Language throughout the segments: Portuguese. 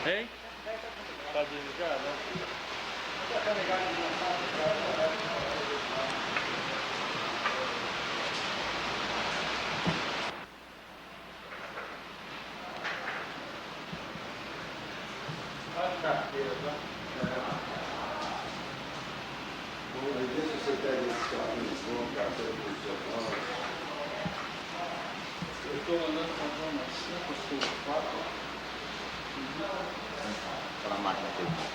Hein? Tá desligado, né? Olha a carteira, tá? Bom, às vezes você pega esse carrinho bom, carteira profissional. Eu estou andando com umas 5, 6, 4. Aquela máquina aqui.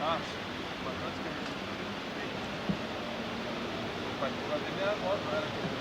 Ah, sim. Importante que a gente tem. O particular dele era a moto, não era aquele.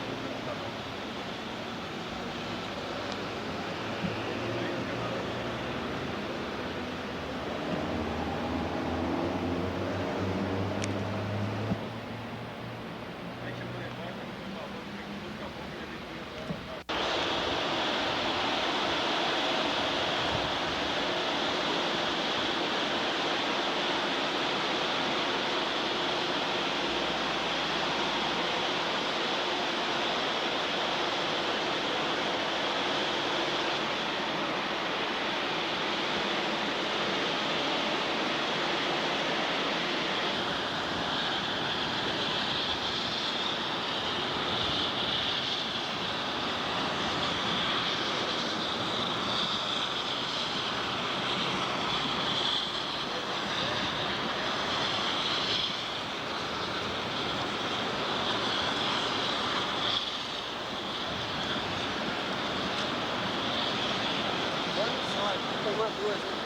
Uma coisa.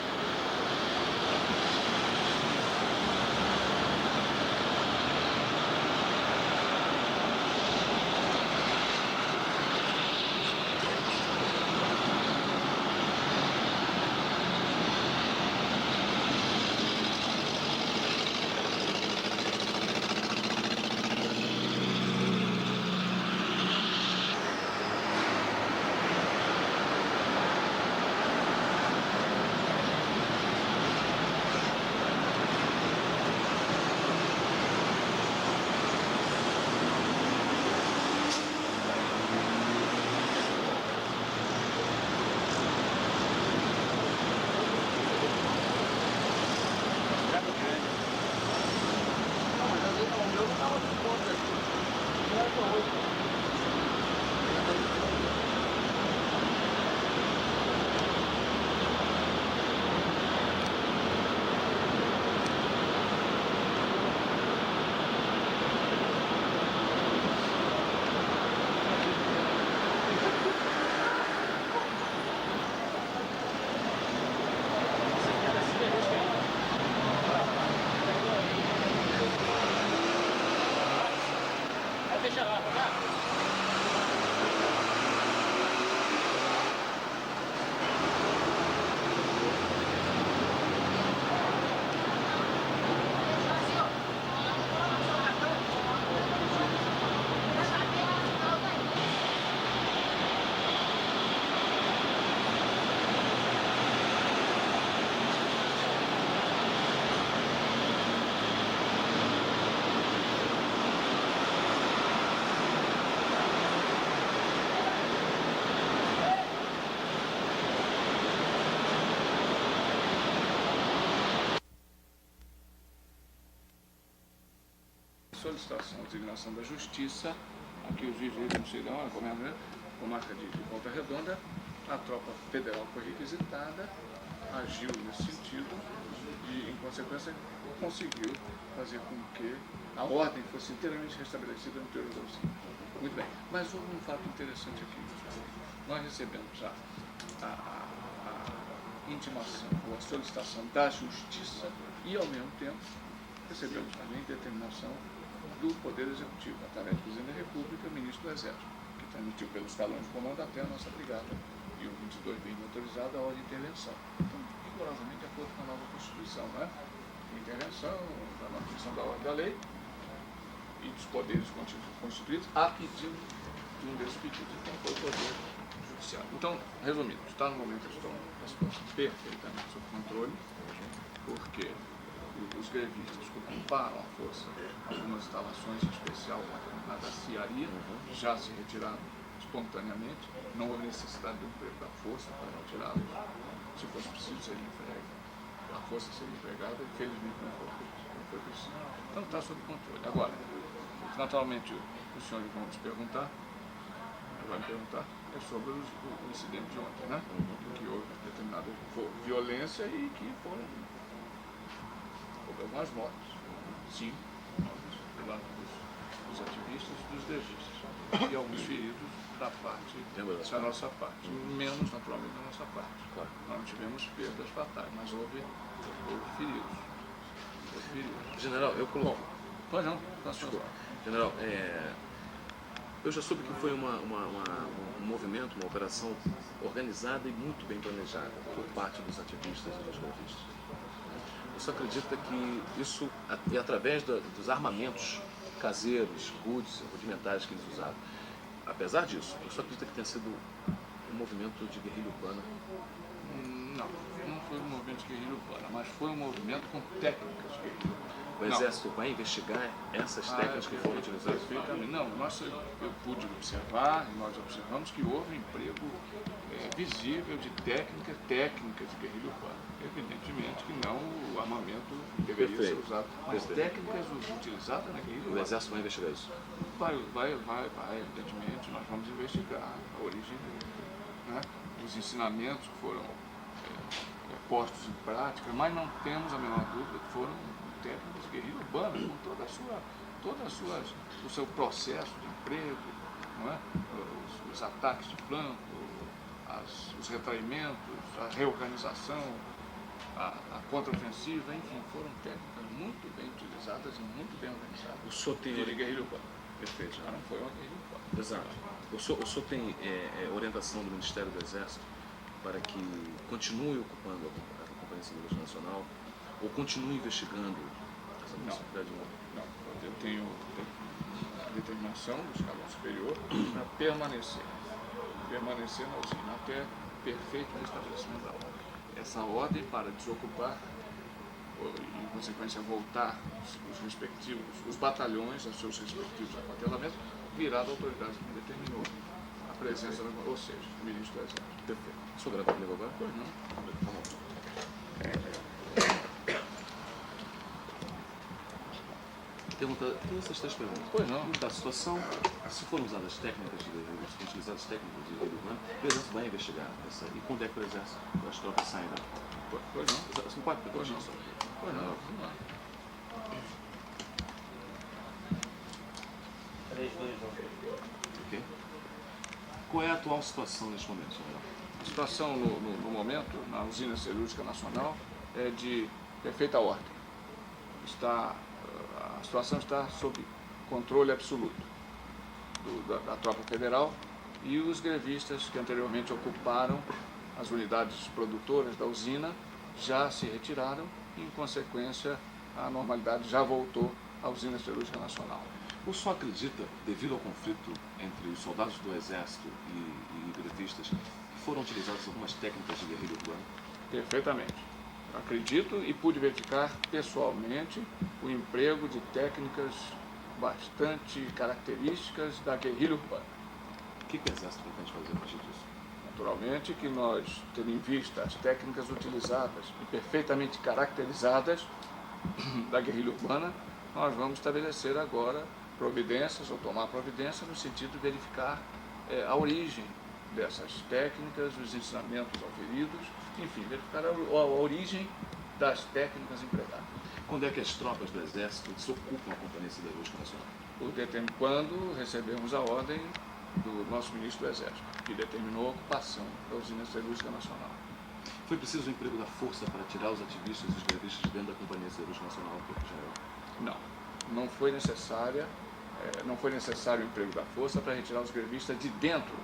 Deixa lá, tá? Solicitação de designação da Justiça, aqui os juízes não serão, a comarca de Volta Redonda, a tropa federal foi requisitada, agiu nesse sentido e, em consequência, conseguiu fazer com que a ordem fosse inteiramente restabelecida no interior da usina. Muito bem, mas houve um fato interessante aqui. Nós recebemos já a intimação ou a solicitação da Justiça e, ao mesmo tempo, recebemos também determinação do Poder Executivo, através do Presidente da República e do Ministro do Exército, que transmitiu pelos escalões de comando até a nossa brigada e o 22 bem autorizado a ordem de intervenção. Então, rigorosamente de acordo com a nova Constituição, né? Intervenção, da manutenção da ordem da lei e dos poderes constituídos a pedido de um desses pedidos. Então, foi o Poder Judiciário. Então, resumindo, está no momento que estão a situação perfeitamente sob controle, porque os grevistas ocuparam a força algumas instalações, em especial a da Ciaria, já se retiraram espontaneamente, não houve necessidade do emprego da força para retirá-los, se fosse preciso seria empregado. A força seria empregada, infelizmente não foi preciso. Então está sob controle. Agora, naturalmente, os senhores vão nos perguntar, é sobre o incidente de ontem, né? Que houve determinada violência e que houve algumas mortes, sim, do lado dos ativistas e dos grevistas, e alguns feridos da nossa parte, menos naturalmente da nossa parte. Claro. Nós não tivemos perdas fatais, mas houve feridos. filho. General, eu coloco. Pois não, tá só. General, eu já soube que foi um movimento, uma operação organizada e muito bem planejada por parte dos ativistas e dos grevistas. Você acredita que isso, e através dos armamentos caseiros, rudimentares que eles usaram, apesar disso, você acredita que tenha sido um movimento de guerrilha urbana? Não foi um movimento de guerrilha urbana, mas foi um movimento com técnicas de guerrilha urbana. O Exército vai investigar essas técnicas que foram utilizadas? Perfeitamente. Não, eu pude observar, e nós observamos que houve um emprego visível de técnicas de guerrilha urbana. Evidentemente que não o armamento deveria ser usado, mas técnicas utilizadas na guerrilha urbana. O Exército vai investigar isso? Vai, evidentemente, nós vamos investigar a origem né, dos ensinamentos que foram postos em prática, mas não temos a menor dúvida que foram técnicas de guerrilha urbana, com o seu processo de emprego, não é? Os ataques de flanco, os retraimentos, a reorganização, a contraofensiva, enfim, foram técnicas muito bem utilizadas e muito bem organizadas. O senhor tem de guerrilha urbana. Perfeito. Não foi uma guerrilha urbana. Exato. O senhor tem orientação do Ministério do Exército para que continue ocupando a Companhia Siderúrgica Nacional ou continue investigando essa possibilidade? Não. Eu tenho determinação do escalão superior para permanecer na usina até perfeito restabelecimento da ordem. Essa ordem para desocupar e, em consequência, voltar os batalhões aos seus respectivos aquartelamentos, virá da autoridade que determinou a presença, ou seja, do ministro do Exército. Perfeito. O senhor grava comigo agora? Pois não. Tá bom. Tem essas três perguntas. Pois não. Da situação, se foram usadas técnicas de guerrilha, se foram utilizadas técnicas de guerrilha urbana, o Exército vai investigar essa. E quando é que o Exército, as tropas saem da? Pois não. Você não pode pedir Pois não. isso? Pois não. Vamos lá. 3, 2, 1. Ok. Qual é a atual situação neste momento, general? A situação no momento, na usina siderúrgica nacional, é de perfeita ordem. A situação está sob controle absoluto da tropa federal e os grevistas que anteriormente ocuparam as unidades produtoras da usina já se retiraram e, em consequência, a normalidade já voltou à usina siderúrgica nacional. O senhor acredita, devido ao conflito entre os soldados do Exército e grevistas, que foram utilizadas algumas técnicas de guerrilha urbana? Perfeitamente. Acredito e pude verificar pessoalmente o emprego de técnicas bastante características da guerrilha urbana. O que o Exército pretende fazer a partir disso? Naturalmente que nós, tendo em vista as técnicas utilizadas e perfeitamente caracterizadas da guerrilha urbana, nós vamos estabelecer agora providências ou tomar providências no sentido de verificar a origem dessas técnicas, os ensinamentos auferidos, enfim, verificar a origem das técnicas empregadas. Quando é que as tropas do Exército desocupam a Companhia Siderúrgica Nacional? Quando recebemos a ordem do nosso ministro do Exército, que determinou a ocupação da usina siderúrgica nacional. Foi preciso o emprego da força para tirar os ativistas e os grevistas de dentro da Companhia Siderúrgica Nacional, general? Não foi necessário o emprego da força para retirar os grevistas de dentro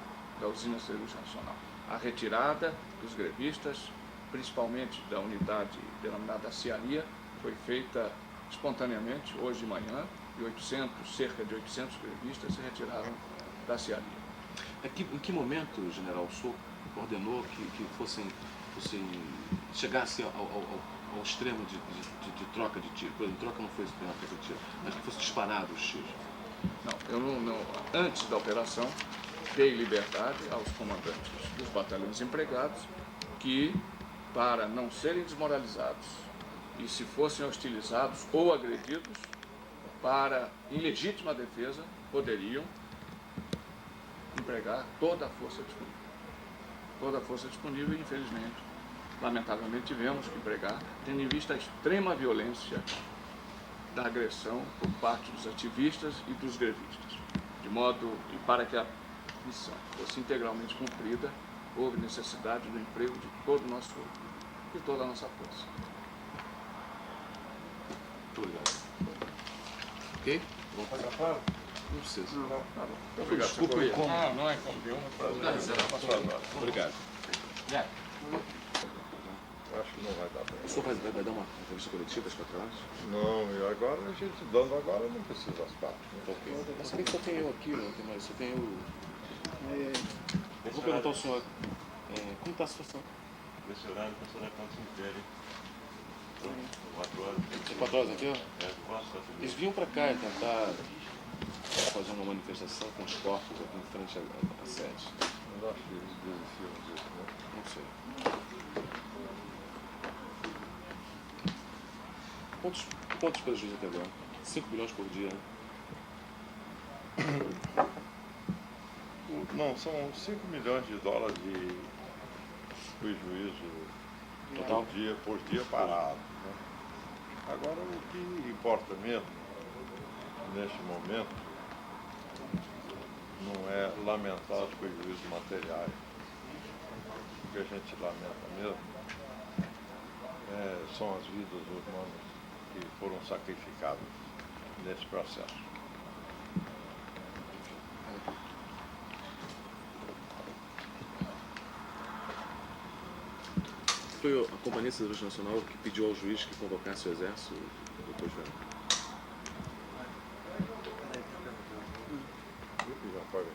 da usina siderúrgica nacional. A retirada dos grevistas, principalmente da unidade denominada Ciania, foi feita espontaneamente hoje de manhã e cerca de 800 grevistas se retiraram da Ciania. Em que momento, general, o senhor ordenou que chegasse ao extremo de troca de tiro? Por exemplo, troca não foi extrema troca de tiro, mas que fosse disparado os tiros. Antes da operação, dei liberdade aos comandantes dos batalhões empregados que, para não serem desmoralizados e se fossem hostilizados ou agredidos, em legítima defesa, poderiam empregar toda a força disponível. Toda a força disponível e, infelizmente, lamentavelmente, tivemos que empregar, tendo em vista a extrema violência da agressão por parte dos ativistas e dos grevistas. E para que a missão fosse integralmente cumprida, houve necessidade do emprego de toda a nossa força. Muito Ok? Fotografado? Não precisa. Não, tá bom. Obrigado. Desculpa o incômodo. Não, não é incômodo. Obrigado. Acho que não vai dar pra O senhor vai dar uma entrevista coletiva às 4 horas? Não, e agora a gente dando agora não precisa as partes. Né? Ok. Mas também só tem eu aqui, não tem mais. Só tem eu. Eu vou perguntar ao senhor como está a situação. Esse horário o pessoal da Conta inteira, hein? 4 horas. É 4 horas aqui, ó? Posso Eles vinham para cá e tentar fazer uma manifestação com os corpos aqui em frente à sede. Mas acho que eles desistiram disso, né? Não sei. Quantos prejuízos até agora? 5 bilhões por dia, né? Não, são 5 milhões de dólares de prejuízo Total? por dia parado. Né? Agora, o que importa mesmo, neste momento, não é lamentar os prejuízos materiais. O que a gente lamenta mesmo são as vidas humanas que foram sacrificadas nesse processo. Foi a Companhia Siderúrgica Nacional que pediu ao juiz que convocasse o exército, doutor João?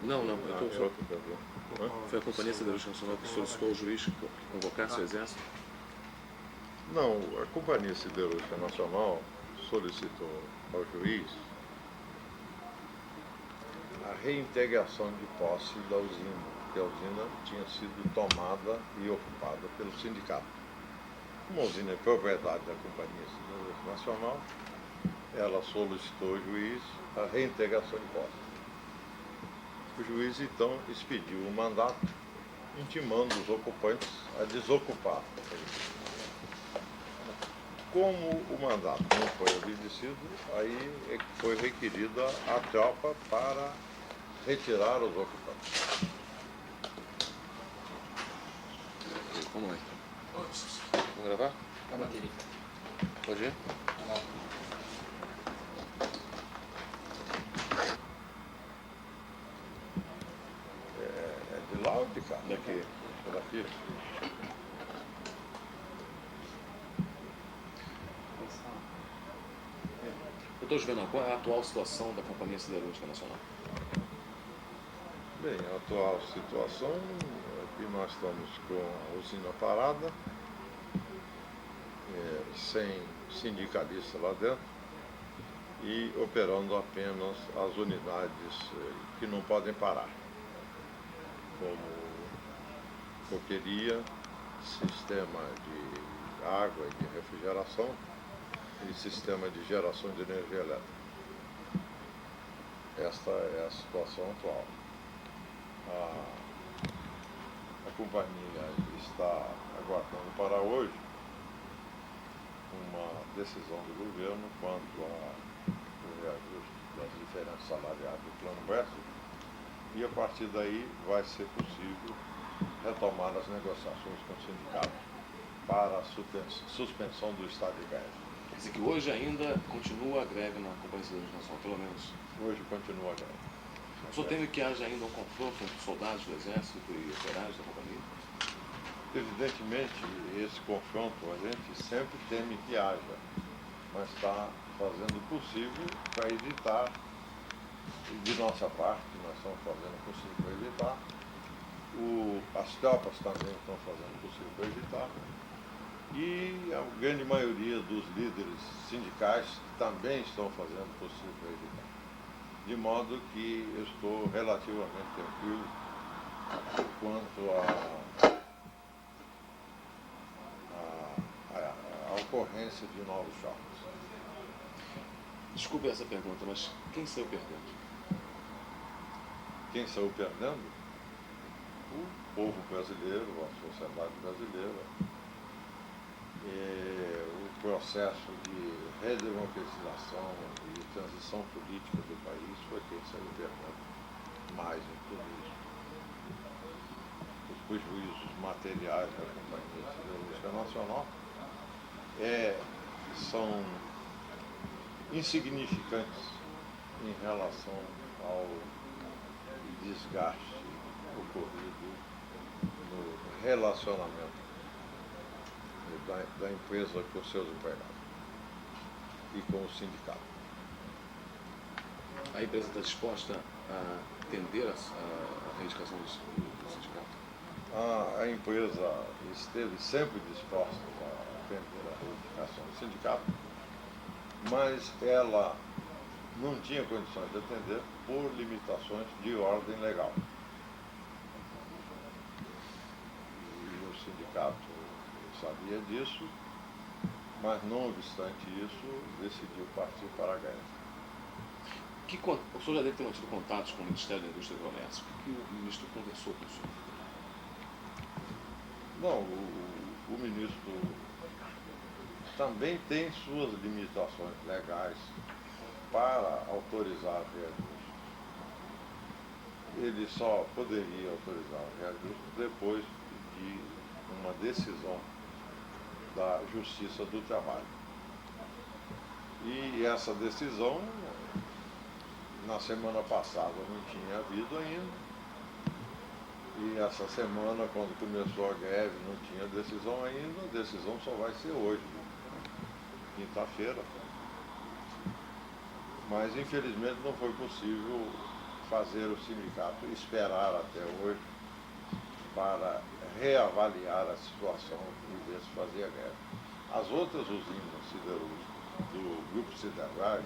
Não, eu estou só. Foi a Companhia Siderúrgica Nacional que solicitou ao juiz que convocasse o exército? Não, a Companhia Siderúrgica Nacional solicitou ao juiz a reintegração de posse da usina, porque a usina tinha sido tomada e ocupada pelo sindicato. Uma usina é propriedade da Companhia Siderúrgica Nacional, ela solicitou ao juiz a reintegração de posse. O juiz, então, expediu um mandato intimando os ocupantes a desocupar. Como o mandato não foi obedecido, aí é que foi requerida a tropa para retirar os ocupantes. Vamos lá então. Vamos gravar? Pode ir? É de lá ou de cá? Daqui. É daqui. Doutor Juvenal, qual é a atual situação da Companhia Siderúrgica Nacional? Bem, a atual situação é que nós estamos com a usina parada, sem sindicalista lá dentro e operando apenas as unidades que não podem parar, como coqueria, sistema de água e de refrigeração e sistema de geração de energia elétrica. Esta é a situação atual. A companhia está aguardando para hoje uma decisão do governo quanto ao reajuste das diferenças salariais do Plano Bresser, e a partir daí vai ser possível retomar as negociações com o sindicato para a suspensão do estado de greve. Quer dizer que hoje ainda continua a greve na Companhia Siderúrgica Nacional, pelo menos. Hoje continua a greve. O senhor teme que haja ainda um confronto entre soldados do Exército e operários da companhia? Evidentemente, esse confronto a gente sempre teme que haja, mas está fazendo o possível para evitar, e de nossa parte, nós estamos fazendo o possível para evitar, as tropas também estão fazendo o possível para evitar, e a grande maioria dos líderes sindicais também estão fazendo o possível para evitar. De modo que eu estou relativamente tranquilo quanto a ocorrência de novos choques. Desculpe essa pergunta, mas quem saiu perdendo? Quem saiu perdendo? O povo brasileiro, a sociedade brasileira. O processo de redemocratização e transição política do país foi quem saiu perdendo mais em tudo isso. Os prejuízos materiais da Companhia Siderúrgica Nacional são insignificantes em relação ao desgaste ocorrido no relacionamento da empresa com seus empregados e com o sindicato. A empresa está disposta a atender a reivindicação do sindicato? A empresa esteve sempre disposta a atender a reivindicação do sindicato, mas ela não tinha condições de atender por limitações de ordem legal. E o sindicato sabia disso, mas não obstante isso, decidiu partir para a greve. O senhor já deve ter mantido contatos com o Ministério da Indústria e do Comércio. O que o ministro conversou com o senhor? Não, o ministro também tem suas limitações legais para autorizar reajustes. Ele só poderia autorizar reajustes depois de uma decisão da Justiça do Trabalho. E essa decisão, na semana passada, não tinha havido ainda. E essa semana, quando começou a greve, não tinha decisão ainda. A decisão só vai ser hoje, quinta-feira. Mas, infelizmente, não foi possível fazer o sindicato esperar até hoje para reavaliar a situação e ver se fazia greve. As outras usinas siderúrgicas do Grupo Sidergás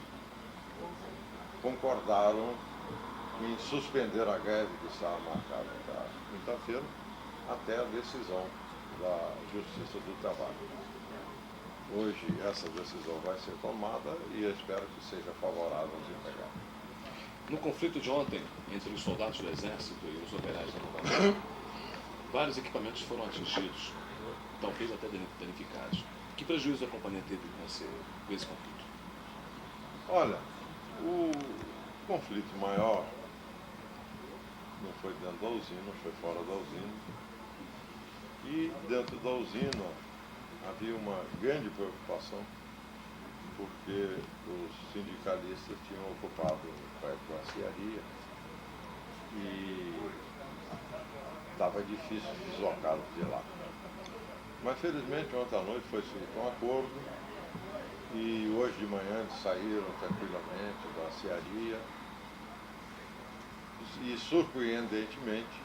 concordaram em suspender a greve que estava marcada para quinta-feira até a decisão da Justiça do Trabalho. Hoje essa decisão vai ser tomada e eu espero que seja favorável aos empregados. No conflito de ontem entre os soldados do Exército e os operários da Companhia, vários equipamentos foram atingidos, talvez até danificados. Que prejuízo a companhia teve com esse conflito? Olha, o conflito maior não foi dentro da usina, foi fora da usina. E dentro da usina havia uma grande preocupação porque os sindicalistas tinham ocupado o prédio da aciaria e estava difícil deslocá-los de lá. Mas felizmente ontem à noite foi feito um acordo e hoje de manhã eles saíram tranquilamente da aciaria e surpreendentemente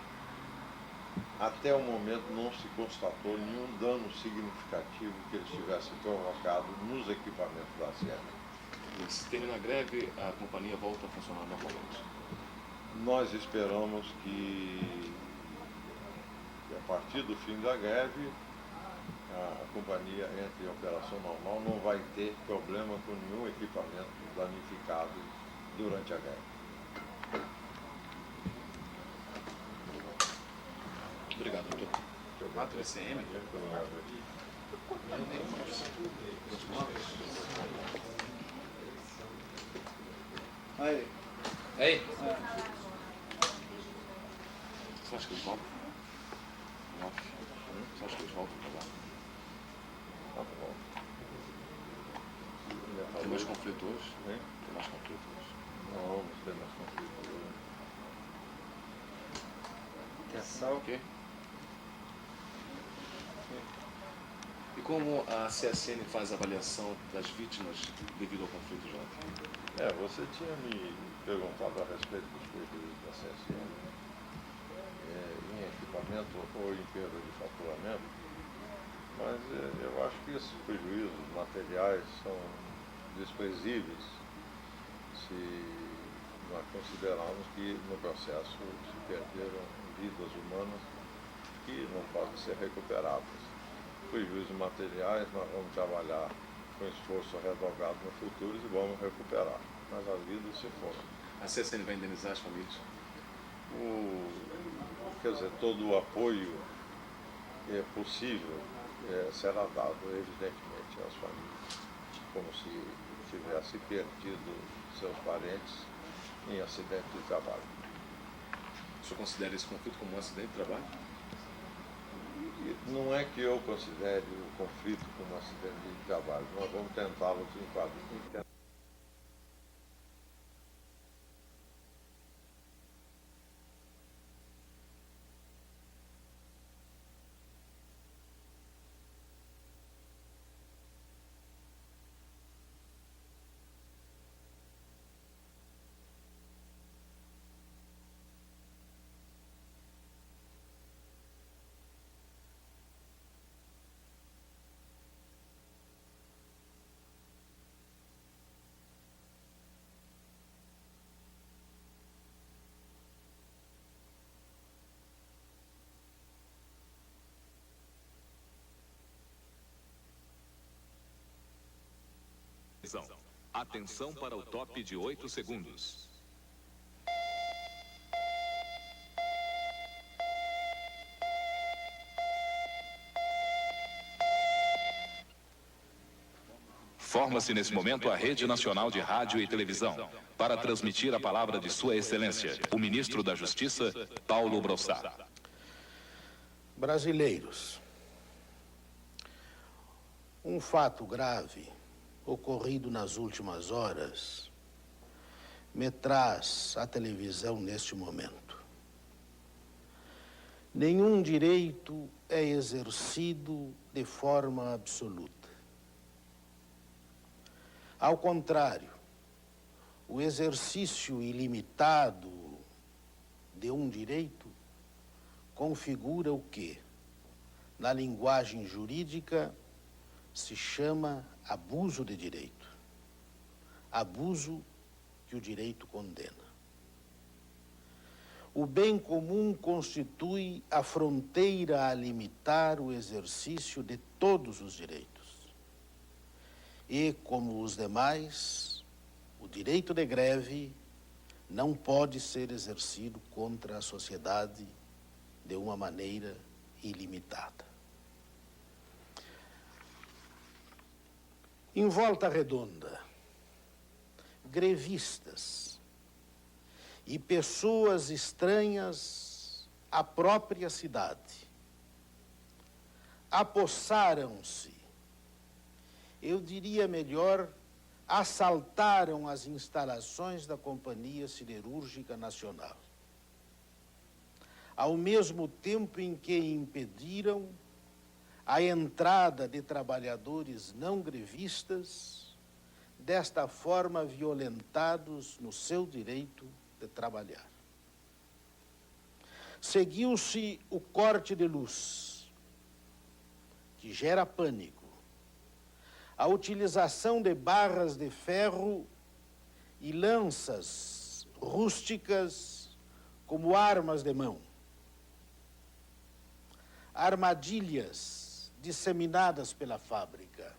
até o momento não se constatou nenhum dano significativo que eles tivessem provocado nos equipamentos da aciaria. E se terminar a greve, a companhia volta a funcionar normalmente? Nós esperamos que a partir do fim da greve a companhia entre em operação normal, não vai ter problema com nenhum equipamento danificado durante a greve. Obrigado, doutor. 4 ECM? Aí. Aí? Você acha que eles voltam? Não. Você acha que eles voltam para lá? Tá bom. Tem mais conflito hoje? Hein? Tem mais conflito hoje? Não vamos ter mais conflito hoje. Atenção. Ok. E como a CSN faz a avaliação das vítimas devido ao conflito de ontem? Você tinha me perguntado a respeito dos prejuízos da CSN em equipamento ou em perda de faturamento, mas eu acho que esses prejuízos materiais são desprezíveis se nós considerarmos que no processo se perderam vidas humanas que não podem ser recuperadas. Prejuízos materiais nós vamos trabalhar com esforço redobrado no futuro e vamos recuperar, mas as vidas se foram. A CSN vai indenizar as famílias? Quer dizer, todo o apoio possível será dado, evidentemente, às famílias, como se tivesse perdido seus parentes em acidente de trabalho. O senhor considera esse conflito como um acidente de trabalho? Não é que eu considere o conflito como um acidente de trabalho, nós vamos tentá-lo enquadrar. televisão. Atenção para o top de 8 segundos. Forma-se nesse momento a Rede Nacional de Rádio e Televisão para transmitir a palavra de Sua Excelência, o Ministro da Justiça, Paulo Brossard. Brasileiros, um fato grave ocorrido nas últimas horas me traz à televisão neste momento. Nenhum direito é exercido de forma absoluta. Ao contrário, o exercício ilimitado de um direito configura o que, na linguagem jurídica, se chama abuso de direito. Abuso que o direito condena. O bem comum constitui a fronteira a limitar o exercício de todos os direitos. E, como os demais, o direito de greve não pode ser exercido contra a sociedade de uma maneira ilimitada. Em Volta Redonda, grevistas e pessoas estranhas à própria cidade apossaram-se, eu diria melhor, assaltaram as instalações da Companhia Siderúrgica Nacional, ao mesmo tempo em que impediram a entrada de trabalhadores não grevistas, desta forma violentados no seu direito de trabalhar. Seguiu-se o corte de luz, que gera pânico, a utilização de barras de ferro e lanças rústicas como armas de mão. Armadilhas disseminadas pela fábrica,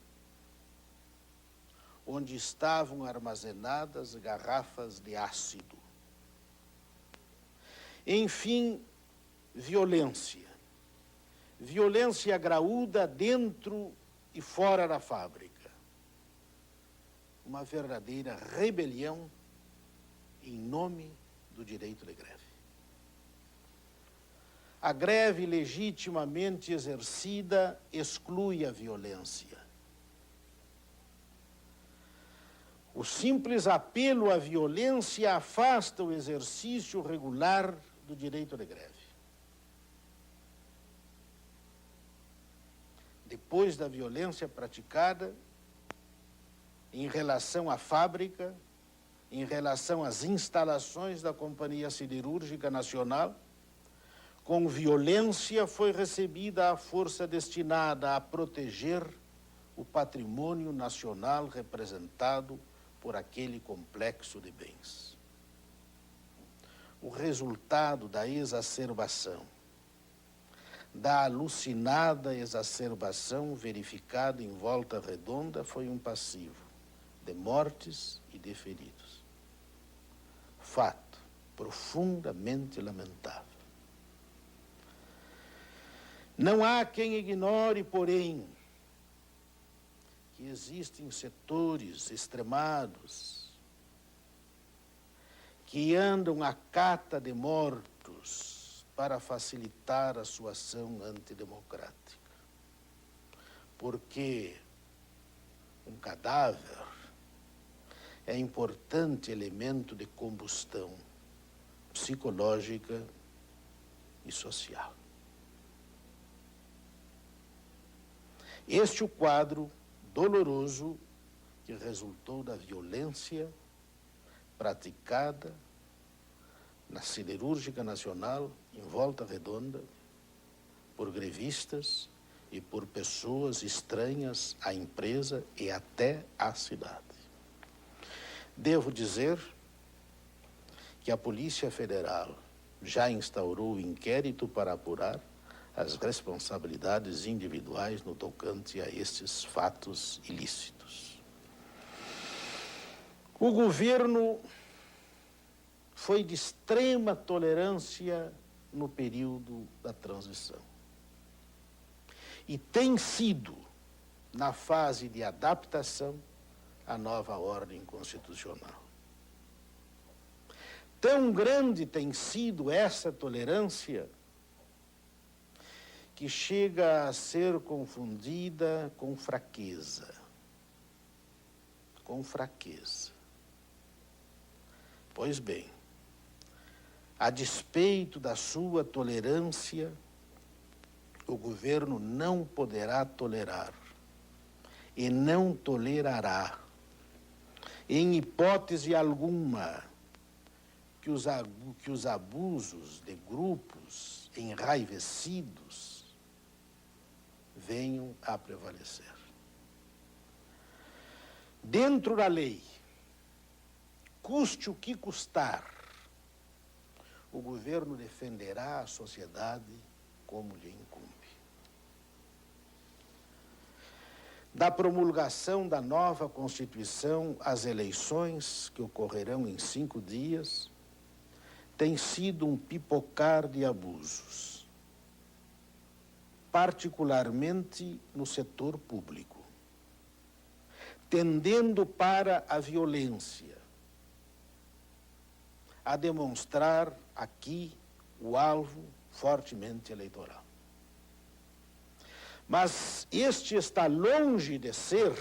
onde estavam armazenadas garrafas de ácido. Enfim, violência. Violência graúda dentro e fora da fábrica. Uma verdadeira rebelião em nome do direito de greve. A greve legitimamente exercida exclui a violência. O simples apelo à violência afasta o exercício regular do direito de greve. Depois da violência praticada em relação à fábrica, em relação às instalações da Companhia Siderúrgica Nacional, com violência foi recebida a força destinada a proteger o patrimônio nacional representado por aquele complexo de bens. O resultado da exacerbação, da alucinada exacerbação verificada em Volta Redonda foi um passivo de mortes e de feridos. Fato profundamente lamentável. Não há quem ignore, porém, que existem setores extremados que andam à cata de mortos para facilitar a sua ação antidemocrática. Porque um cadáver é importante elemento de combustão psicológica e social. Este é o quadro doloroso que resultou da violência praticada na Siderúrgica Nacional, em Volta Redonda, por grevistas e por pessoas estranhas à empresa e até à cidade. Devo dizer que a Polícia Federal já instaurou inquérito para apurar as responsabilidades individuais no tocante a estes fatos ilícitos. O governo foi de extrema tolerância no período da transição. E tem sido, na fase de adaptação, à nova ordem constitucional. Tão grande tem sido essa tolerância que chega a ser confundida com fraqueza. Com fraqueza. Pois bem, a despeito da sua tolerância, o governo não poderá tolerar e não tolerará, em hipótese alguma, que os abusos de grupos enraivecidos venham a prevalecer. Dentro da lei, custe o que custar, o governo defenderá a sociedade como lhe incumbe. Da promulgação da nova Constituição às eleições, que ocorrerão em 5 dias, tem sido um pipocar de abusos, particularmente no setor público, tendendo para a violência, a demonstrar aqui o alvo fortemente eleitoral. Mas este está longe de ser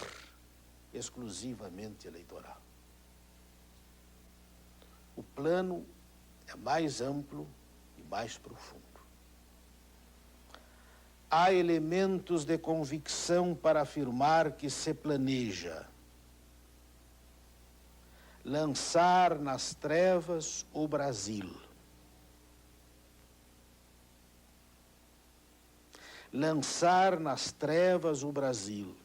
exclusivamente eleitoral. O plano é mais amplo e mais profundo. Há elementos de convicção para afirmar que se planeja lançar nas trevas o Brasil. Lançar nas trevas o Brasil,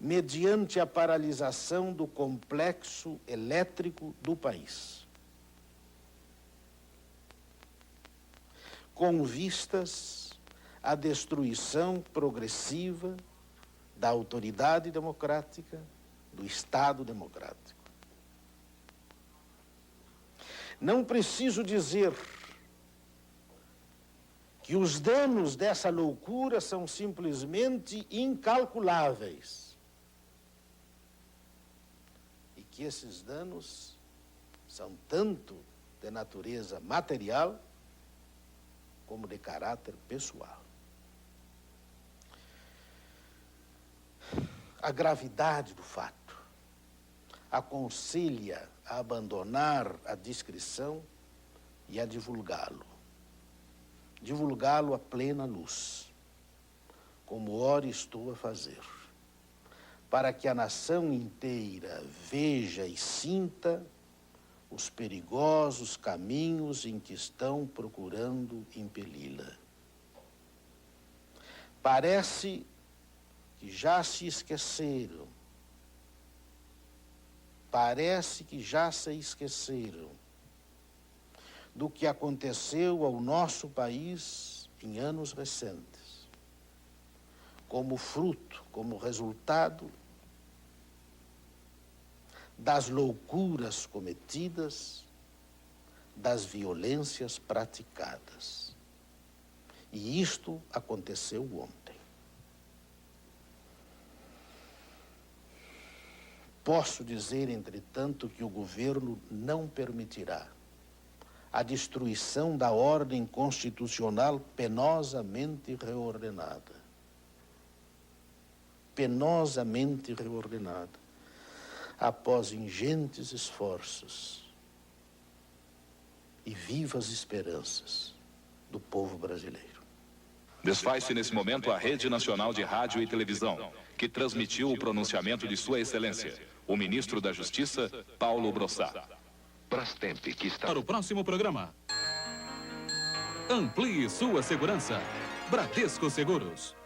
mediante a paralisação do complexo elétrico do país, com vistas à destruição progressiva da autoridade democrática, do Estado democrático. Não preciso dizer que os danos dessa loucura são simplesmente incalculáveis e que esses danos são tanto de natureza material como de caráter pessoal. A gravidade do fato aconselha a abandonar a discrição e a divulgá-lo. Divulgá-lo a plena luz, como ora estou a fazer, para que a nação inteira veja e sinta os perigosos caminhos em que estão procurando impeli-la. Parece que já se esqueceram, do que aconteceu ao nosso país em anos recentes, como fruto, como resultado das loucuras cometidas, das violências praticadas. E isto aconteceu ontem. Posso dizer, entretanto, que o governo não permitirá a destruição da ordem constitucional penosamente reordenada. Penosamente reordenada, após ingentes esforços e vivas esperanças do povo brasileiro. Desfaz-se nesse momento a Rede Nacional de Rádio e Televisão, que transmitiu o pronunciamento de Sua Excelência, o Ministro da Justiça, Paulo Brossat. Brastemp, que está... Para o próximo programa, amplie sua segurança. Bradesco Seguros.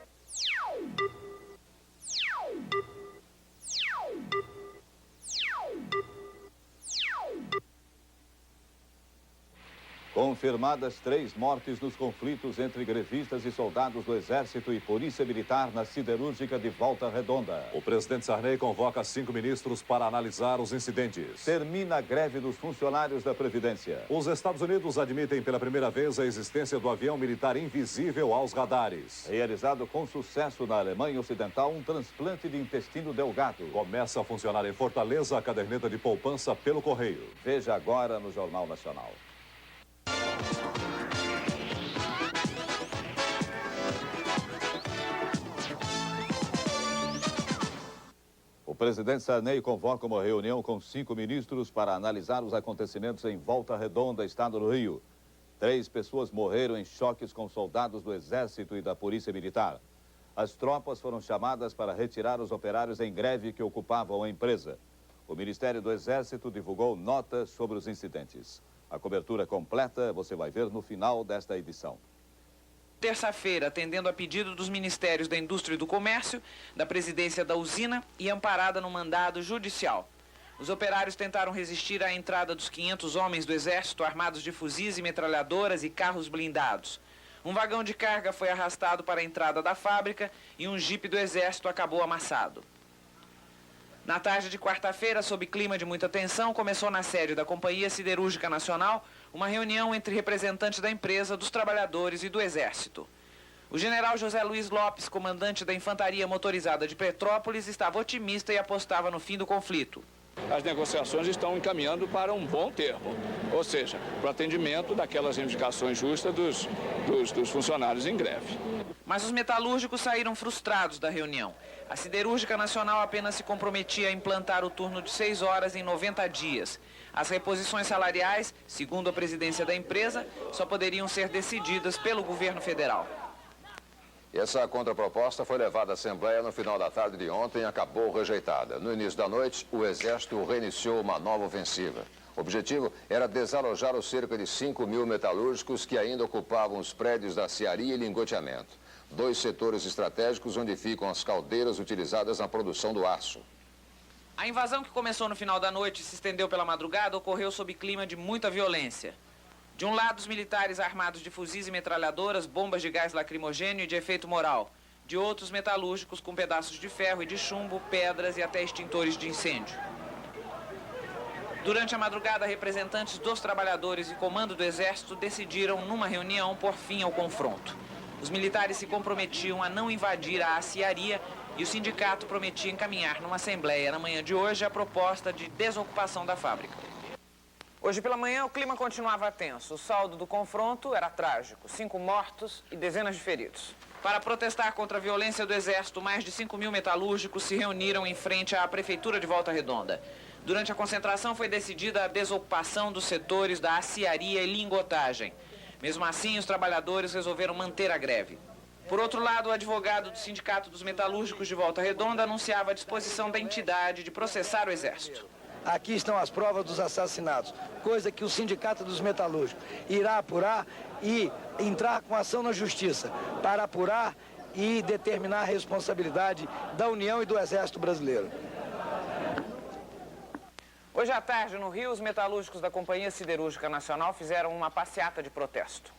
Confirmadas 3 mortes nos conflitos entre grevistas e soldados do Exército e Polícia Militar na siderúrgica de Volta Redonda. O presidente Sarney convoca 5 ministros para analisar os incidentes. Termina a greve dos funcionários da Previdência. Os Estados Unidos admitem pela primeira vez a existência do avião militar invisível aos radares. Realizado com sucesso na Alemanha Ocidental, um transplante de intestino delgado. Começa a funcionar em Fortaleza a caderneta de poupança pelo correio. Veja agora no Jornal Nacional. O presidente Sarney convoca uma reunião com 5 ministros para analisar os acontecimentos em Volta Redonda, estado do Rio. 3 pessoas morreram em choques com soldados do Exército e da Polícia Militar. As tropas foram chamadas para retirar os operários em greve que ocupavam a empresa. O Ministério do Exército divulgou notas sobre os incidentes. A cobertura completa você vai ver no final desta edição. Terça-feira, atendendo a pedido dos Ministérios da Indústria e do Comércio, da Presidência da Usina e amparada no mandado judicial. Os operários tentaram resistir à entrada dos 500 homens do Exército armados de fuzis e metralhadoras e carros blindados. Um vagão de carga foi arrastado para a entrada da fábrica e um jipe do Exército acabou amassado. Na tarde de quarta-feira, sob clima de muita tensão, começou na sede da Companhia Siderúrgica Nacional uma reunião entre representantes da empresa, dos trabalhadores e do Exército. O general José Luiz Lopes, comandante da Infantaria Motorizada de Petrópolis, estava otimista e apostava no fim do conflito. As negociações estão encaminhando para um bom termo, ou seja, para o atendimento daquelas reivindicações justas dos funcionários em greve. Mas os metalúrgicos saíram frustrados da reunião. A Siderúrgica Nacional apenas se comprometia a implantar o turno de 6 horas em 90 dias. As reposições salariais, segundo a presidência da empresa, só poderiam ser decididas pelo governo federal. Essa contraproposta foi levada à Assembleia no final da tarde de ontem e acabou rejeitada. No início da noite, o Exército reiniciou uma nova ofensiva. O objetivo era desalojar os cerca de 5.000 metalúrgicos que ainda ocupavam os prédios da aciaria e lingoteamento. 2 setores estratégicos onde ficam as caldeiras utilizadas na produção do aço. A invasão, que começou no final da noite e se estendeu pela madrugada, ocorreu sob clima de muita violência. De um lado, os militares armados de fuzis e metralhadoras, bombas de gás lacrimogêneo e de efeito moral. De outros, metalúrgicos com pedaços de ferro e de chumbo, pedras e até extintores de incêndio. Durante a madrugada, representantes dos trabalhadores e comando do Exército decidiram, numa reunião, pôr fim ao confronto. Os militares se comprometiam a não invadir a aciaria e o sindicato prometia encaminhar numa assembleia na manhã de hoje a proposta de desocupação da fábrica. Hoje pela manhã o clima continuava tenso. O saldo do confronto era trágico, 5 mortos e dezenas de feridos. Para protestar contra a violência do Exército, mais de 5.000 metalúrgicos se reuniram em frente à Prefeitura de Volta Redonda. Durante a concentração foi decidida a desocupação dos setores da aciaria e lingotagem. Mesmo assim, os trabalhadores resolveram manter a greve. Por outro lado, o advogado do Sindicato dos Metalúrgicos de Volta Redonda anunciava a disposição da entidade de processar o Exército. Aqui estão as provas dos assassinatos, coisa que o Sindicato dos Metalúrgicos irá apurar e entrar com ação na Justiça para apurar e determinar a responsabilidade da União e do Exército Brasileiro. Hoje à tarde, no Rio, os metalúrgicos da Companhia Siderúrgica Nacional fizeram uma passeata de protesto.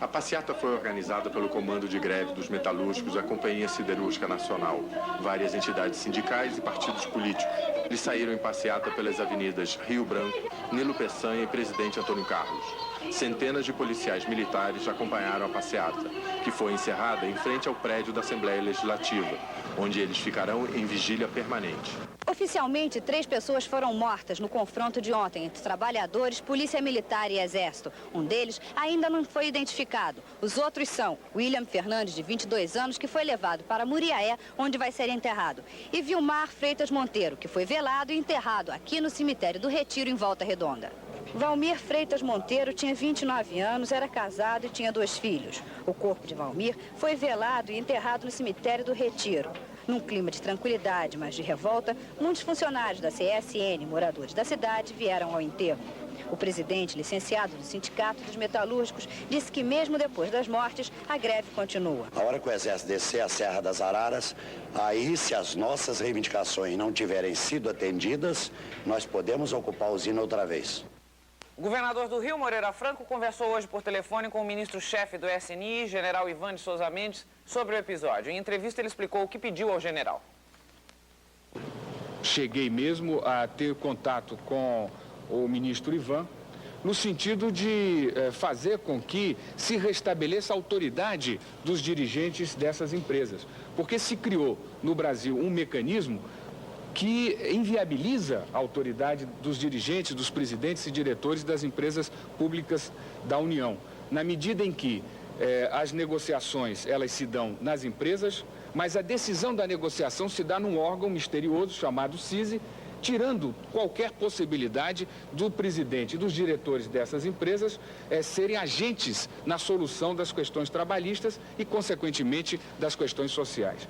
A passeata foi organizada pelo Comando de Greve dos Metalúrgicos da Companhia Siderúrgica Nacional, várias entidades sindicais e partidos políticos. Eles saíram em passeata pelas avenidas Rio Branco, Nilo Peçanha e Presidente Antônio Carlos. Centenas de policiais militares acompanharam a passeata, que foi encerrada em frente ao prédio da Assembleia Legislativa, onde eles ficarão em vigília permanente. Oficialmente, 3 pessoas foram mortas no confronto de ontem entre trabalhadores, polícia militar e exército. Um deles ainda não foi identificado. Os outros são William Fernandes, de 22 anos, que foi levado para Muriaé, onde vai ser enterrado, e Vilmar Freitas Monteiro, que foi velado e enterrado aqui no cemitério do Retiro, em Volta Redonda. Valmir Freitas Monteiro tinha 29 anos, era casado e tinha 2 filhos. O corpo de Valmir foi velado e enterrado no cemitério do Retiro. Num clima de tranquilidade, mas de revolta, muitos funcionários da CSN, moradores da cidade, vieram ao enterro. O presidente, licenciado do Sindicato dos Metalúrgicos, disse que mesmo depois das mortes, a greve continua. A hora que o Exército descer a Serra das Araras, aí, se as nossas reivindicações não tiverem sido atendidas, nós podemos ocupar a usina outra vez. O governador do Rio, Moreira Franco, conversou hoje por telefone com o ministro-chefe do SNI, general Ivan de Souza Mendes, sobre o episódio. Em entrevista, ele explicou o que pediu ao general. Cheguei mesmo a ter contato com o ministro Ivan, no sentido de fazer com que se restabeleça a autoridade dos dirigentes dessas empresas. Porque se criou no Brasil um mecanismo que inviabiliza a autoridade dos dirigentes, dos presidentes e diretores das empresas públicas da União, na medida em que as negociações elas se dão nas empresas, mas a decisão da negociação se dá num órgão misterioso chamado CISI, tirando qualquer possibilidade do presidente e dos diretores dessas empresas serem agentes na solução das questões trabalhistas e, consequentemente, das questões sociais.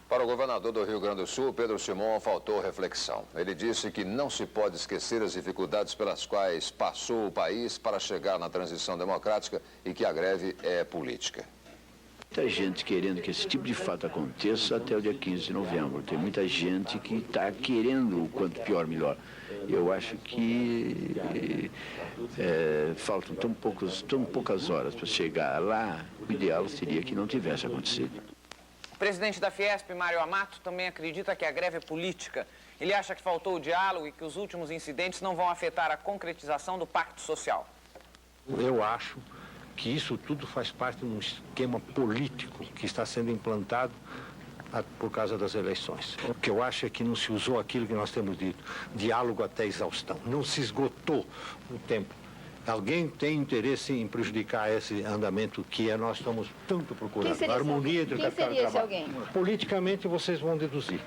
Para o governador do Rio Grande do Sul, Pedro Simon, faltou reflexão. Ele disse que não se pode esquecer as dificuldades pelas quais passou o país para chegar na transição democrática e que a greve é política. Muita gente querendo que esse tipo de fato aconteça até o dia 15 de novembro. Tem muita gente que está querendo o quanto pior, melhor. Eu acho que faltam tão poucas horas para chegar lá. O ideal seria que não tivesse acontecido. O presidente da Fiesp, Mário Amato, também acredita que a greve é política. Ele acha que faltou o diálogo e que os últimos incidentes não vão afetar a concretização do pacto social. Eu acho que isso tudo faz parte de um esquema político que está sendo implantado por causa das eleições. O que eu acho é que não se usou aquilo que nós temos dito, diálogo até exaustão. Não se esgotou o tempo. Alguém tem interesse em prejudicar esse andamento que nós estamos tanto procurando. A harmonia entre o capital e o trabalho. Politicamente, vocês vão deduzir.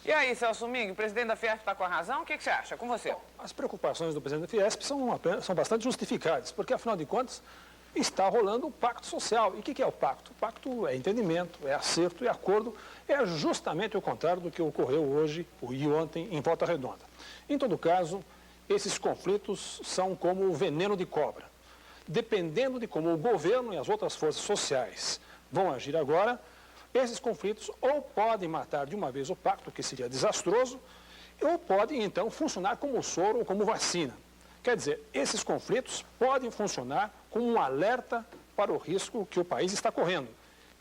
E aí, Celso Mingue, o presidente da Fiesp está com a razão? O que você acha? Com você. As preocupações do presidente da Fiesp são bastante justificadas, porque, afinal de contas, está rolando o pacto social. E o que é o pacto? O pacto é entendimento, é acerto, é acordo, é justamente o contrário do que ocorreu hoje e ontem em Volta Redonda. Em todo caso, esses conflitos são como o veneno de cobra. Dependendo de como o governo e as outras forças sociais vão agir agora, esses conflitos ou podem matar de uma vez o pacto, que seria desastroso, ou podem, então, funcionar como soro ou como vacina. Quer dizer, esses conflitos podem funcionar como um alerta para o risco que o país está correndo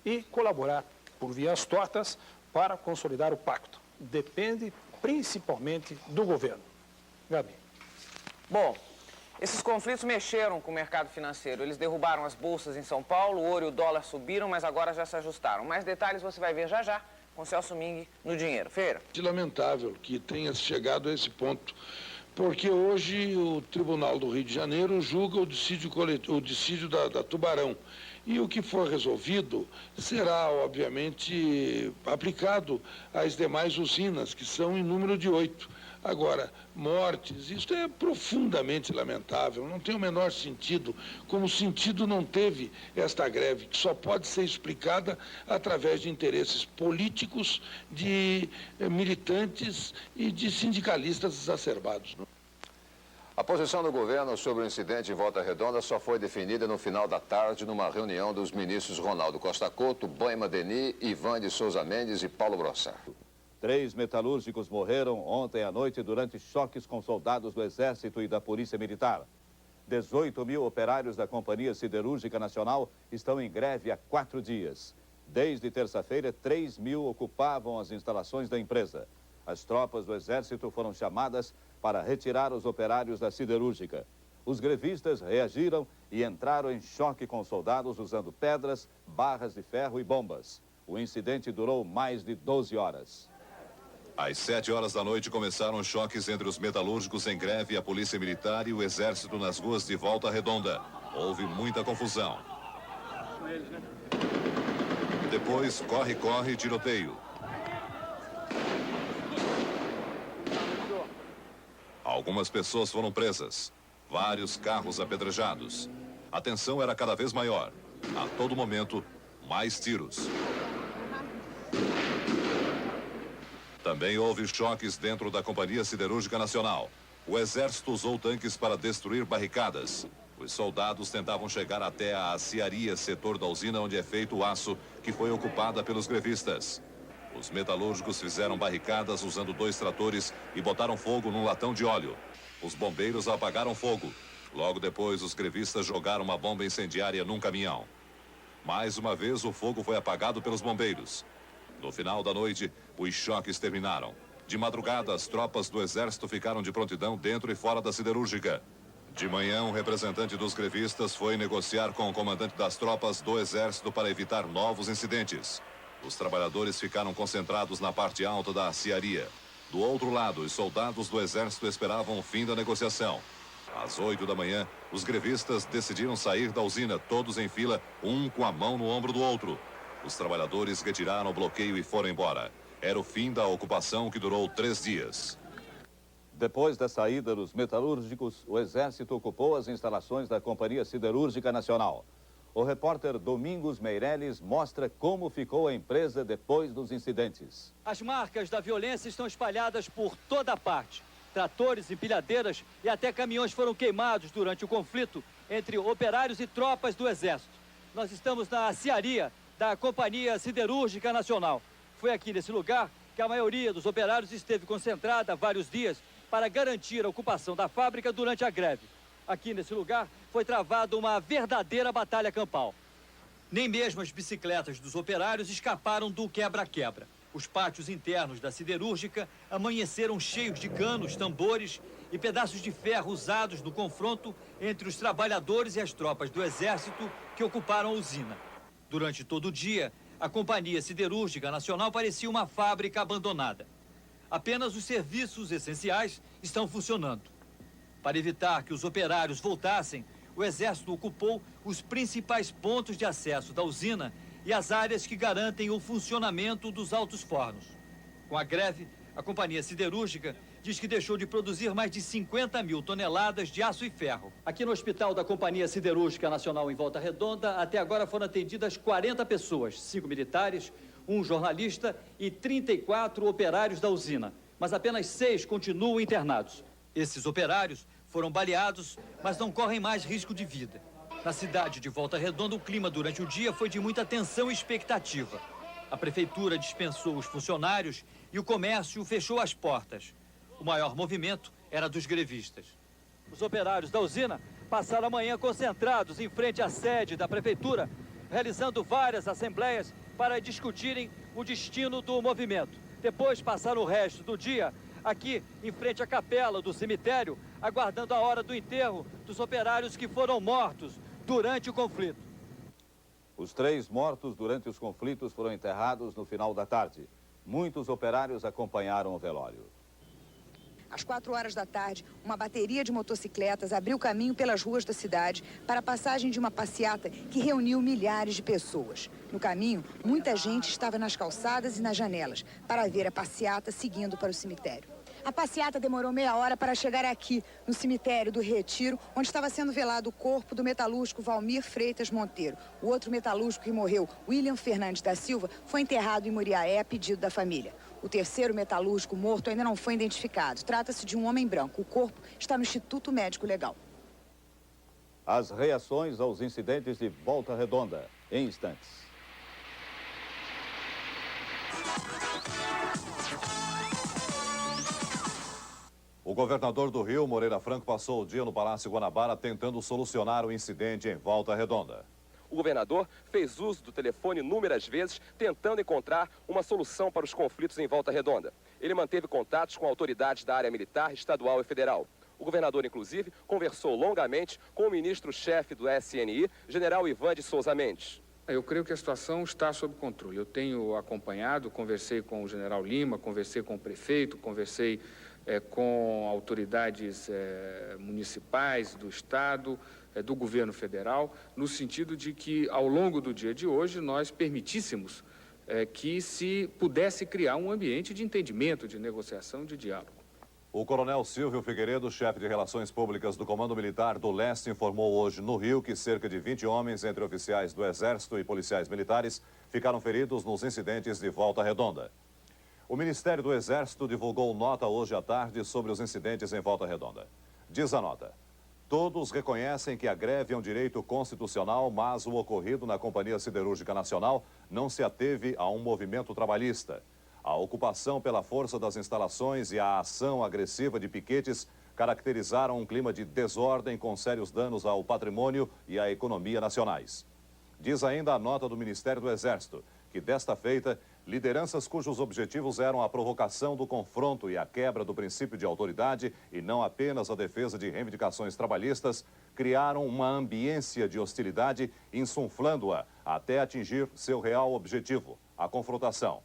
e colaborar por vias tortas para consolidar o pacto. Depende principalmente do governo. Gabi. Bom, esses conflitos mexeram com o mercado financeiro. Eles derrubaram as bolsas em São Paulo, o ouro e o dólar subiram, mas agora já se ajustaram. Mais detalhes você vai ver já com Celso Mingue no Dinheiro. Feira. É lamentável que tenha chegado a esse ponto, porque hoje o Tribunal do Rio de Janeiro julga o dissídio da Tubarão. E o que for resolvido será, obviamente, aplicado às demais usinas, que são em número de 8. Agora, mortes, isso é profundamente lamentável, não tem o menor sentido, como sentido não teve esta greve, que só pode ser explicada através de interesses políticos, de militantes e de sindicalistas exacerbados. A posição do governo sobre o incidente em Volta Redonda só foi definida no final da tarde numa reunião dos ministros Ronaldo Costa Couto, Boima Denis, Ivan de Souza Mendes e Paulo Brossard. 3 metalúrgicos morreram ontem à noite durante choques com soldados do Exército e da Polícia Militar. 18 mil operários da Companhia Siderúrgica Nacional estão em greve há 4 dias. Desde terça-feira, 3 mil ocupavam as instalações da empresa. As tropas do Exército foram chamadas para retirar os operários da siderúrgica. Os grevistas reagiram e entraram em choque com soldados usando pedras, barras de ferro e bombas. O incidente durou mais de 12 horas. Às 7 horas da noite começaram choques entre os metalúrgicos em greve, a Polícia Militar e o Exército nas ruas de Volta Redonda. Houve muita confusão. Depois, corre-corre e tiroteio. Algumas pessoas foram presas. Vários carros apedrejados. A tensão era cada vez maior. A todo momento, mais tiros. Também houve choques dentro da Companhia Siderúrgica Nacional. O Exército usou tanques para destruir barricadas. Os soldados tentavam chegar até a aciaria, setor da usina onde é feito o aço, que foi ocupada pelos grevistas. Os metalúrgicos fizeram barricadas usando 2 tratores e botaram fogo num latão de óleo. Os bombeiros apagaram fogo. Logo depois, os grevistas jogaram uma bomba incendiária num caminhão. Mais uma vez, o fogo foi apagado pelos bombeiros. No final da noite, os choques terminaram. De madrugada, as tropas do Exército ficaram de prontidão dentro e fora da siderúrgica. De manhã, um representante dos grevistas foi negociar com o comandante das tropas do Exército para evitar novos incidentes. Os trabalhadores ficaram concentrados na parte alta da aciaria. Do outro lado, os soldados do Exército esperavam o fim da negociação. Às 8 da manhã, os grevistas decidiram sair da usina, todos em fila, um com a mão no ombro do outro. Os trabalhadores retiraram o bloqueio e foram embora. Era o fim da ocupação, que durou 3 dias. Depois da saída dos metalúrgicos, o Exército ocupou as instalações da Companhia Siderúrgica Nacional. O repórter Domingos Meirelles mostra como ficou a empresa depois dos incidentes. As marcas da violência estão espalhadas por toda parte. Tratores, empilhadeiras e até caminhões foram queimados durante o conflito entre operários e tropas do Exército. Nós estamos na aciaria da Companhia Siderúrgica Nacional. Foi aqui nesse lugar que a maioria dos operários esteve concentrada há vários dias para garantir a ocupação da fábrica durante a greve. Aqui nesse lugar foi travada uma verdadeira batalha campal. Nem mesmo as bicicletas dos operários escaparam do quebra-quebra. Os pátios internos da siderúrgica amanheceram cheios de canos, tambores e pedaços de ferro usados no confronto entre os trabalhadores e as tropas do Exército que ocuparam a usina. Durante todo o dia, a Companhia Siderúrgica Nacional parecia uma fábrica abandonada. Apenas os serviços essenciais estão funcionando. Para evitar que os operários voltassem, o Exército ocupou os principais pontos de acesso da usina e as áreas que garantem o funcionamento dos altos fornos. Com a greve, a Companhia Siderúrgica diz que deixou de produzir mais de 50 mil toneladas de aço e ferro. Aqui no hospital da Companhia Siderúrgica Nacional em Volta Redonda, até agora foram atendidas 40 pessoas, 5 militares, 1 jornalista e 34 operários da usina. Mas apenas 6 continuam internados. Esses operários foram baleados, mas não correm mais risco de vida. Na cidade de Volta Redonda, o clima durante o dia foi de muita tensão e expectativa. A prefeitura dispensou os funcionários e o comércio fechou as portas. O maior movimento era dos grevistas. Os operários da usina passaram a manhã concentrados em frente à sede da prefeitura, realizando várias assembleias para discutirem o destino do movimento. Depois passaram o resto do dia aqui em frente à capela do cemitério, aguardando a hora do enterro dos operários que foram mortos durante o conflito. Os 3 mortos durante os conflitos foram enterrados no final da tarde. Muitos operários acompanharam o velório. Às 4 horas da tarde, uma bateria de motocicletas abriu caminho pelas ruas da cidade para a passagem de uma passeata que reuniu milhares de pessoas. No caminho, muita gente estava nas calçadas e nas janelas para ver a passeata seguindo para o cemitério. A passeata demorou meia hora para chegar aqui, no cemitério do Retiro, onde estava sendo velado o corpo do metalúrgico Valmir Freitas Monteiro. O outro metalúrgico que morreu, William Fernandes da Silva, foi enterrado em Muriaé a pedido da família. O terceiro metalúrgico morto ainda não foi identificado. Trata-se de um homem branco. O corpo está no Instituto Médico Legal. As reações aos incidentes de Volta Redonda, em instantes. O governador do Rio, Moreira Franco, passou o dia no Palácio Guanabara tentando solucionar o incidente em Volta Redonda. O governador fez uso do telefone inúmeras vezes, tentando encontrar uma solução para os conflitos em Volta Redonda. Ele manteve contatos com autoridades da área militar, estadual e federal. O governador, inclusive, conversou longamente com o ministro-chefe do SNI, general Ivan de Souza Mendes. Eu creio que a situação está sob controle. Eu tenho acompanhado, conversei com o general Lima, conversei com o prefeito, conversei com autoridades municipais do Estado, do governo federal, no sentido de que, ao longo do dia de hoje, nós permitíssemos que se pudesse criar um ambiente de entendimento, de negociação, de diálogo. O coronel Silvio Figueiredo, chefe de Relações Públicas do Comando Militar do Leste, informou hoje no Rio que cerca de 20 homens, entre oficiais do Exército e policiais militares, ficaram feridos nos incidentes de Volta Redonda. O Ministério do Exército divulgou nota hoje à tarde sobre os incidentes em Volta Redonda. Diz a nota: todos reconhecem que a greve é um direito constitucional, mas o ocorrido na Companhia Siderúrgica Nacional não se ateve a um movimento trabalhista. A ocupação pela força das instalações e a ação agressiva de piquetes caracterizaram um clima de desordem com sérios danos ao patrimônio e à economia nacionais. Diz ainda a nota do Ministério do Exército que, desta feita, lideranças cujos objetivos eram a provocação do confronto e a quebra do princípio de autoridade e não apenas a defesa de reivindicações trabalhistas, criaram uma ambiência de hostilidade, insuflando-a até atingir seu real objetivo, a confrontação.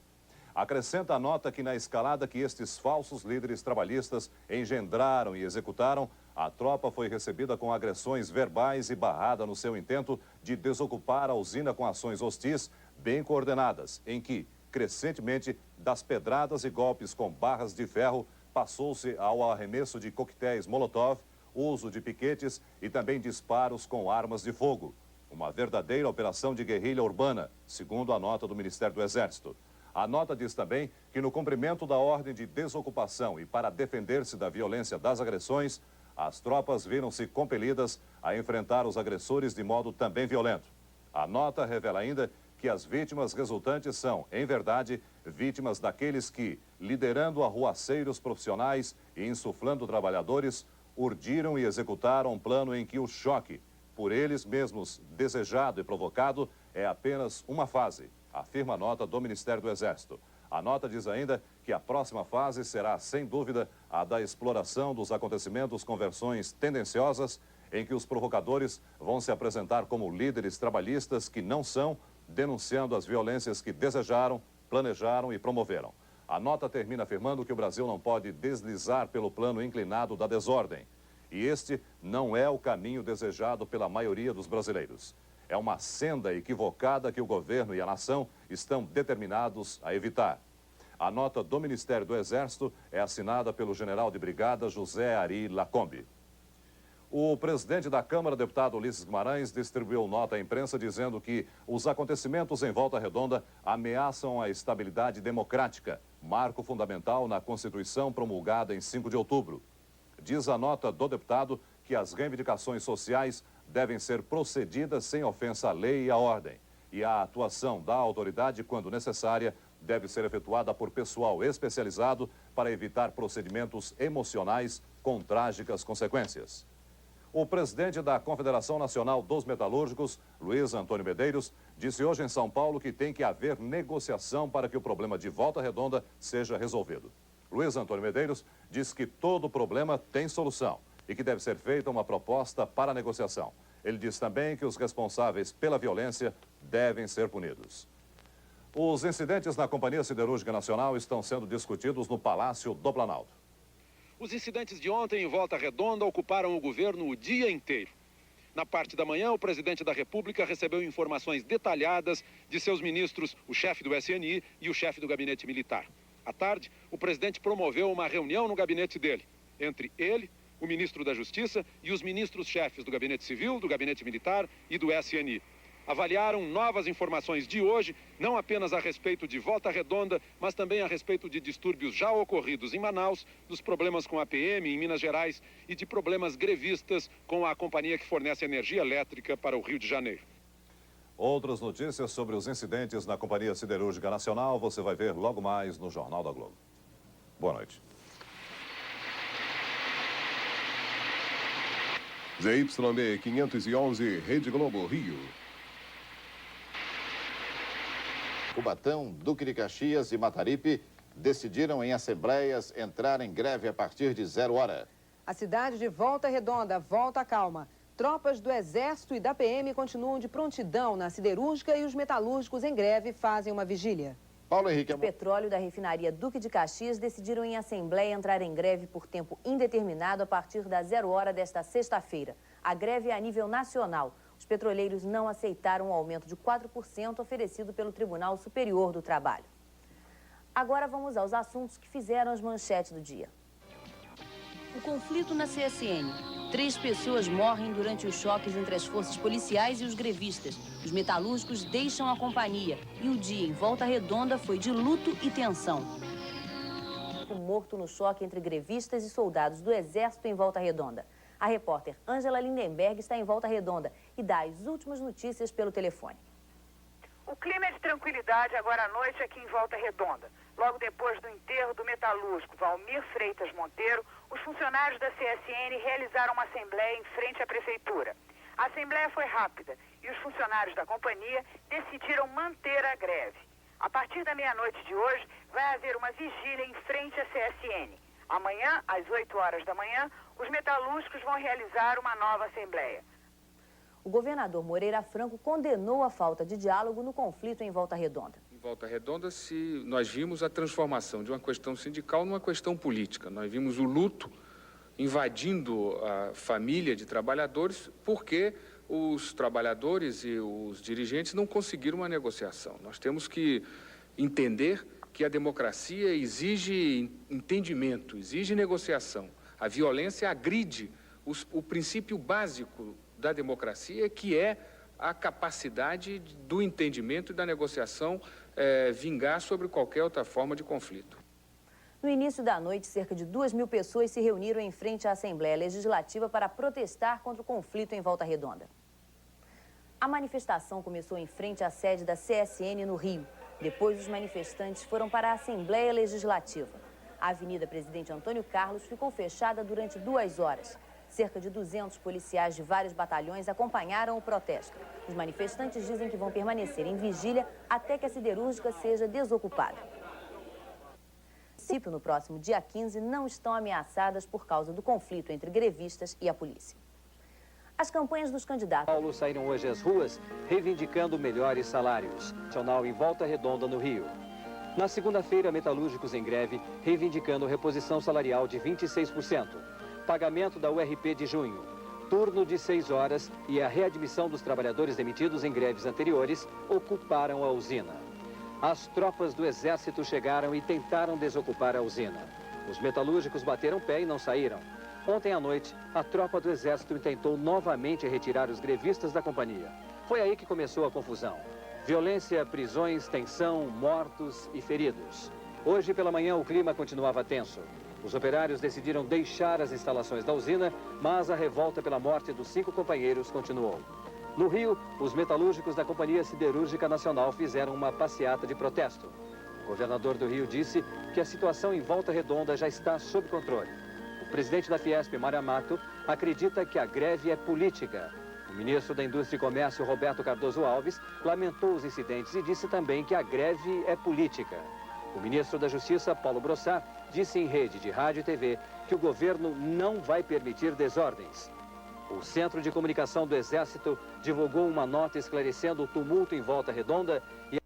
Acrescenta a nota que na escalada que estes falsos líderes trabalhistas engendraram e executaram, a tropa foi recebida com agressões verbais e barrada no seu intento de desocupar a usina com ações hostis bem coordenadas, em que, crescentemente, das pedradas e golpes com barras de ferro, passou-se ao arremesso de coquetéis Molotov, uso de piquetes e também disparos com armas de fogo. Uma verdadeira operação de guerrilha urbana, segundo a nota do Ministério do Exército. A nota diz também que no cumprimento da ordem de desocupação e para defender-se da violência das agressões, as tropas viram-se compelidas a enfrentar os agressores de modo também violento. A nota revela ainda que as vítimas resultantes são, em verdade, vítimas daqueles que, liderando arruaceiros profissionais e insuflando trabalhadores, urdiram e executaram um plano em que o choque, por eles mesmos desejado e provocado, é apenas uma fase, afirma a nota do Ministério do Exército. A nota diz ainda que a próxima fase será, sem dúvida, a da exploração dos acontecimentos com versões tendenciosas, em que os provocadores vão se apresentar como líderes trabalhistas que não são, denunciando as violências que desejaram, planejaram e promoveram. A nota termina afirmando que o Brasil não pode deslizar pelo plano inclinado da desordem. E este não é o caminho desejado pela maioria dos brasileiros. É uma senda equivocada que o governo e a nação estão determinados a evitar. A nota do Ministério do Exército é assinada pelo general de brigada José Ari Lacombe. O presidente da Câmara, deputado Ulisses Guimarães, distribuiu nota à imprensa dizendo que os acontecimentos em Volta Redonda ameaçam a estabilidade democrática, marco fundamental na Constituição promulgada em 5 de outubro. Diz a nota do deputado que as reivindicações sociais devem ser procedidas sem ofensa à lei e à ordem, e a atuação da autoridade, quando necessária, deve ser efetuada por pessoal especializado para evitar procedimentos emocionais com trágicas consequências. O presidente da Confederação Nacional dos Metalúrgicos, Luiz Antônio Medeiros, disse hoje em São Paulo que tem que haver negociação para que o problema de Volta Redonda seja resolvido. Luiz Antônio Medeiros diz que todo problema tem solução e que deve ser feita uma proposta para a negociação. Ele diz também que os responsáveis pela violência devem ser punidos. Os incidentes na Companhia Siderúrgica Nacional estão sendo discutidos no Palácio do Planalto. Os incidentes de ontem em Volta Redonda ocuparam o governo o dia inteiro. Na parte da manhã, o presidente da República recebeu informações detalhadas de seus ministros, o chefe do SNI e o chefe do gabinete militar. À tarde, o presidente promoveu uma reunião no gabinete dele, entre ele, o ministro da Justiça e os ministros-chefes do Gabinete Civil, do Gabinete Militar e do SNI. Avaliaram novas informações de hoje, não apenas a respeito de Volta Redonda, mas também a respeito de distúrbios já ocorridos em Manaus, dos problemas com a PM em Minas Gerais e de problemas grevistas com a companhia que fornece energia elétrica para o Rio de Janeiro. Outras notícias sobre os incidentes na Companhia Siderúrgica Nacional você vai ver logo mais no Jornal da Globo. Boa noite. ZYD 511, Rede Globo, Rio. Cubatão, Duque de Caxias e Mataripe decidiram em assembleias entrar em greve a partir de 0 hora. A cidade de Volta Redonda volta à calma. Tropas do Exército e da PM continuam de prontidão na siderúrgica e os metalúrgicos em greve fazem uma vigília. Paulo Henrique... O petróleo da refinaria Duque de Caxias decidiram em assembleia entrar em greve por tempo indeterminado a partir das 0 hora desta sexta-feira. A greve é a nível nacional. Os petroleiros não aceitaram o aumento de 4% oferecido pelo Tribunal Superior do Trabalho. Agora vamos aos assuntos que fizeram as manchetes do dia. O conflito na CSN. 3 pessoas morrem durante os choques entre as forças policiais e os grevistas. Os metalúrgicos deixam a companhia e o dia em Volta Redonda foi de luto e tensão. Morto no choque entre grevistas e soldados do Exército em Volta Redonda. A repórter Ângela Lindenberg está em Volta Redonda e dá as últimas notícias pelo telefone. O clima é de tranquilidade agora à noite aqui em Volta Redonda. Logo depois do enterro do metalúrgico Valmir Freitas Monteiro, os funcionários da CSN realizaram uma assembleia em frente à prefeitura. A assembleia foi rápida e os funcionários da companhia decidiram manter a greve. A partir da meia-noite de hoje, vai haver uma vigília em frente à CSN. Amanhã, às 8 horas da manhã, os metalúrgicos vão realizar uma nova assembleia. O governador Moreira Franco condenou a falta de diálogo no conflito em Volta Redonda. Em Volta Redonda, nós vimos a transformação de uma questão sindical numa questão política. Nós vimos o luto invadindo a família de trabalhadores porque os trabalhadores e os dirigentes não conseguiram uma negociação. Nós temos que entender que a democracia exige entendimento, exige negociação. A violência agride o princípio básico da democracia, que é a capacidade do entendimento e da negociação vingar sobre qualquer outra forma de conflito. No início da noite, cerca de 2.000 pessoas se reuniram em frente à Assembleia Legislativa para protestar contra o conflito em Volta Redonda. A manifestação começou em frente à sede da CSN no Rio. Depois, os manifestantes foram para a Assembleia Legislativa. A Avenida Presidente Antônio Carlos ficou fechada durante 2 horas. Cerca de 200 policiais de vários batalhões acompanharam o protesto. Os manifestantes dizem que vão permanecer em vigília até que a siderúrgica seja desocupada. No próximo dia 15, não estão ameaçadas por causa do conflito entre grevistas e a polícia. As campanhas dos candidatos... Paulo saíram hoje às ruas reivindicando melhores salários. Nacional em Volta Redonda, no Rio. Na segunda-feira, metalúrgicos em greve reivindicando reposição salarial de 26%, pagamento da URP de junho, turno de 6 horas e a readmissão dos trabalhadores demitidos em greves anteriores ocuparam a usina. As tropas do Exército chegaram e tentaram desocupar a usina. Os metalúrgicos bateram pé e não saíram. Ontem à noite, a tropa do Exército tentou novamente retirar os grevistas da companhia. Foi aí que começou a confusão. Violência, prisões, tensão, mortos e feridos. Hoje pela manhã o clima continuava tenso. Os operários decidiram deixar as instalações da usina, mas a revolta pela morte dos 5 companheiros continuou. No Rio, os metalúrgicos da Companhia Siderúrgica Nacional fizeram uma passeata de protesto. O governador do Rio disse que a situação em Volta Redonda já está sob controle. O presidente da Fiesp, Mário Amato, acredita que a greve é política. O ministro da Indústria e Comércio, Roberto Cardoso Alves, lamentou os incidentes e disse também que a greve é política. O ministro da Justiça, Paulo Brossat, disse em rede de rádio e TV que o governo não vai permitir desordens. O Centro de Comunicação do Exército divulgou uma nota esclarecendo o tumulto em Volta Redonda e